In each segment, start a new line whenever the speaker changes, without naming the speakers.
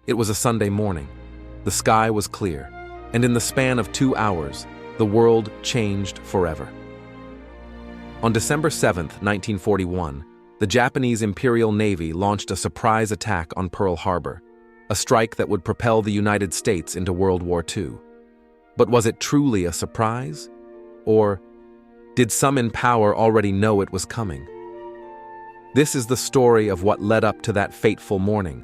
It was a Sunday morning. The sky was clear, and in the span of 2 hours, the world changed forever. On December 7, 1941, the Japanese Imperial Navy launched a surprise attack on Pearl Harbor, a strike that would propel the United States into World War II. But was it truly a surprise? Or did some in power already know it was coming? This is the story of what led up to that fateful morning,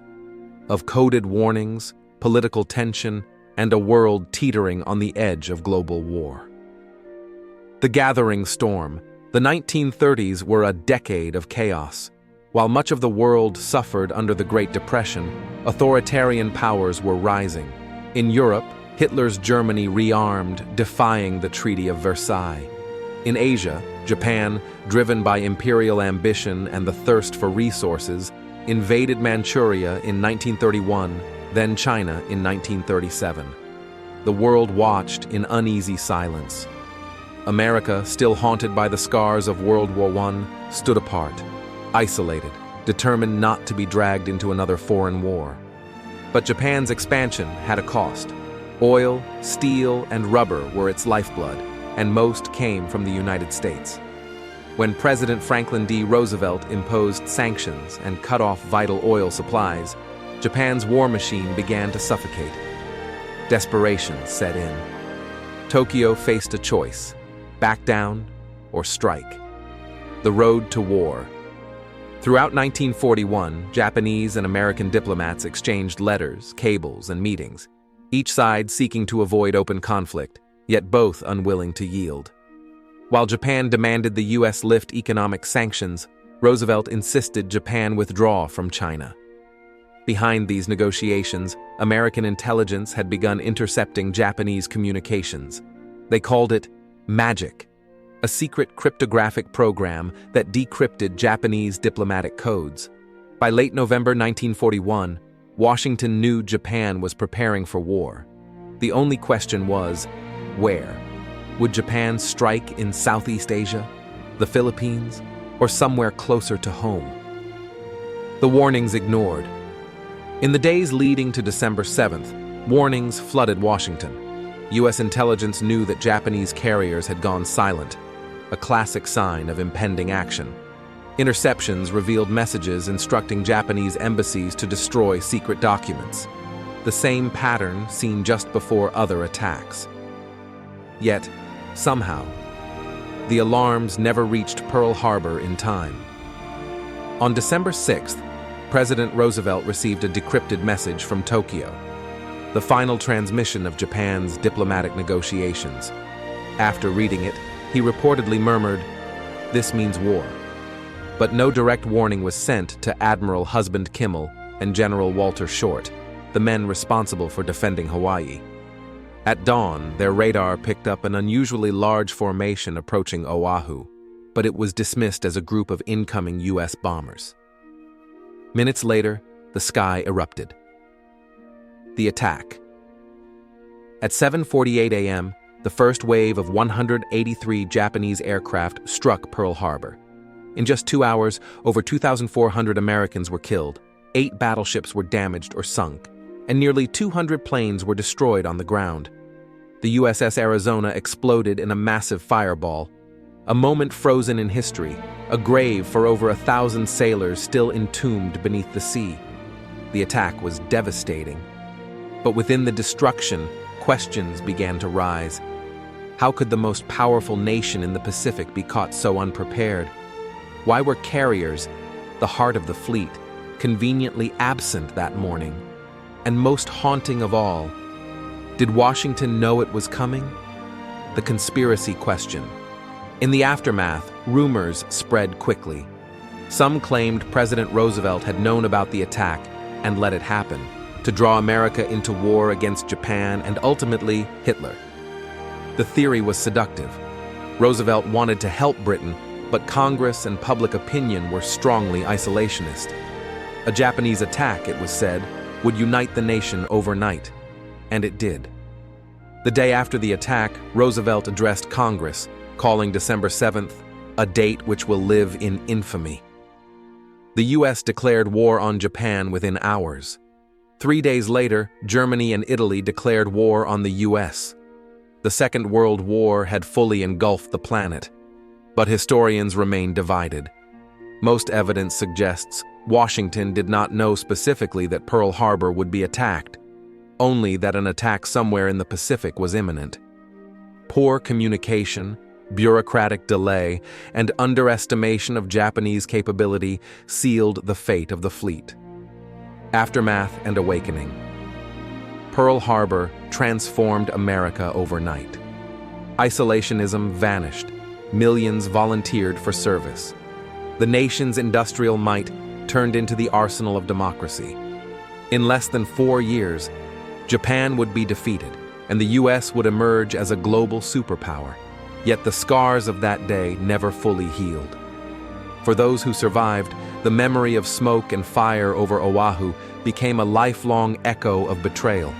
of coded warnings, political tension, and a world teetering on the edge of global war. The gathering storm. The 1930s were a decade of chaos. While much of the world suffered under the Great Depression, authoritarian powers were rising. In Europe, Hitler's Germany rearmed, defying the Treaty of Versailles. In Asia, Japan, driven by imperial ambition and the thirst for resources, invaded Manchuria in 1931, then China in 1937. The world watched in uneasy silence. America, still haunted by the scars of World War I, stood apart, isolated, determined not to be dragged into another foreign war. But Japan's expansion had a cost. Oil, steel, and rubber were its lifeblood, and most came from the United States. When President Franklin D. Roosevelt imposed sanctions and cut off vital oil supplies, Japan's war machine began to suffocate. Desperation set in. Tokyo faced a choice: back down or strike. The road to war. Throughout 1941, Japanese and American diplomats exchanged letters, cables, and meetings, each side seeking to avoid open conflict, yet both unwilling to yield. While Japan demanded the U.S. lift economic sanctions, Roosevelt insisted Japan withdraw from China. Behind these negotiations, American intelligence had begun intercepting Japanese communications. They called it MAGIC, a secret cryptographic program that decrypted Japanese diplomatic codes. By late November 1941, Washington knew Japan was preparing for war. The only question was, where? Would Japan strike in Southeast Asia, the Philippines, or somewhere closer to home? The warnings ignored. In the days leading to December 7th, warnings flooded Washington. U.S. intelligence knew that Japanese carriers had gone silent, a classic sign of impending action. Interceptions revealed messages instructing Japanese embassies to destroy secret documents, the same pattern seen just before other attacks. Yet, somehow, the alarms never reached Pearl Harbor in time. On December 6th, President Roosevelt received a decrypted message from Tokyo, the final transmission of Japan's diplomatic negotiations. After reading it, he reportedly murmured, "This means war." But no direct warning was sent to Admiral Husband Kimmel and General Walter Short, the men responsible for defending Hawaii. At dawn, their radar picked up an unusually large formation approaching Oahu, but it was dismissed as a group of incoming U.S. bombers. Minutes later, the sky erupted. The attack. At 7:48 a.m., the first wave of 183 Japanese aircraft struck Pearl Harbor. In just 2 hours, over 2,400 Americans were killed, 8 battleships were damaged or sunk, and nearly 200 planes were destroyed on the ground. The USS Arizona exploded in a massive fireball, a moment frozen in history, a grave for over 1,000 sailors still entombed beneath the sea. The attack was devastating. But within the destruction, questions began to rise. How could the most powerful nation in the Pacific be caught so unprepared? Why were carriers, the heart of the fleet, conveniently absent that morning? And most haunting of all, did Washington know it was coming? The conspiracy question. In the aftermath, rumors spread quickly. Some claimed President Roosevelt had known about the attack and let it happen, to draw America into war against Japan and ultimately Hitler. The theory was seductive. Roosevelt wanted to help Britain, but Congress and public opinion were strongly isolationist. A Japanese attack, it was said, would unite the nation overnight, and it did. The day after the attack, Roosevelt addressed Congress, calling December 7th a date which will live in infamy. The U.S. declared war on Japan within hours. 3 days later, Germany and Italy declared war on the US. The Second World War had fully engulfed the planet, but historians remain divided. Most evidence suggests Washington did not know specifically that Pearl Harbor would be attacked, only that an attack somewhere in the Pacific was imminent. Poor communication, bureaucratic delay, and underestimation of Japanese capability sealed the fate of the fleet. Aftermath and awakening. Pearl Harbor transformed America overnight. Isolationism vanished. Millions volunteered for service. The nation's industrial might turned into the arsenal of democracy. In less than 4 years, Japan would be defeated, and the US would emerge as a global superpower. Yet the scars of that day never fully healed. For those who survived, the memory of smoke and fire over Oahu became a lifelong echo of betrayal,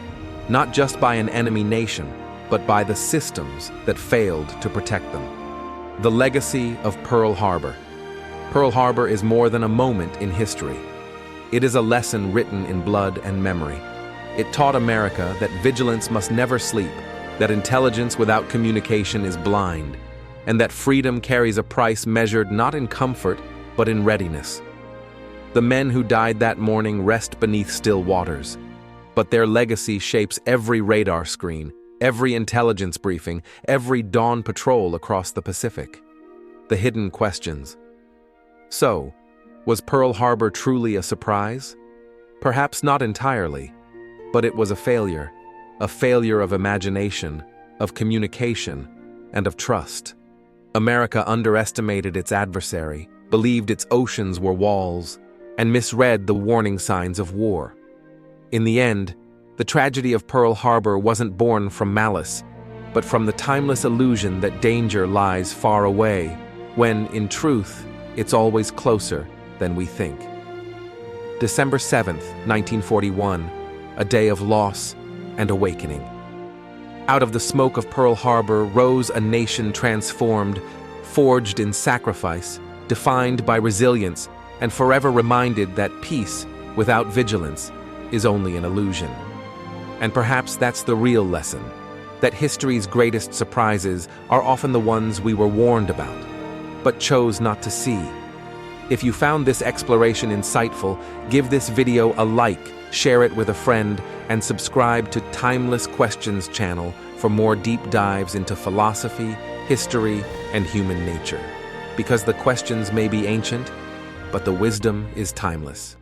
not just by an enemy nation, but by the systems that failed to protect them. The legacy of Pearl Harbor. Pearl Harbor is more than a moment in history. It is a lesson written in blood and memory. It taught America that vigilance must never sleep, that intelligence without communication is blind, and that freedom carries a price measured not in comfort, but in readiness. The men who died that morning rest beneath still waters, but their legacy shapes every radar screen, every intelligence briefing, every dawn patrol across the Pacific. The hidden questions. So, was Pearl Harbor truly a surprise? Perhaps not entirely, but it was a failure of imagination, of communication, and of trust. America underestimated its adversary, believed its oceans were walls, and misread the warning signs of war. In the end, the tragedy of Pearl Harbor wasn't born from malice, but from the timeless illusion that danger lies far away, when, in truth, it's always closer than we think. December 7th, 1941, a day of loss and awakening. Out of the smoke of Pearl Harbor rose a nation transformed, forged in sacrifice, defined by resilience, and forever reminded that peace without vigilance is only an illusion. And perhaps that's the real lesson, that history's greatest surprises are often the ones we were warned about, but chose not to see. If you found this exploration insightful, give this video a like, share it with a friend, and subscribe to Timeless Questions channel for more deep dives into philosophy, history, and human nature. Because the questions may be ancient, but the wisdom is timeless.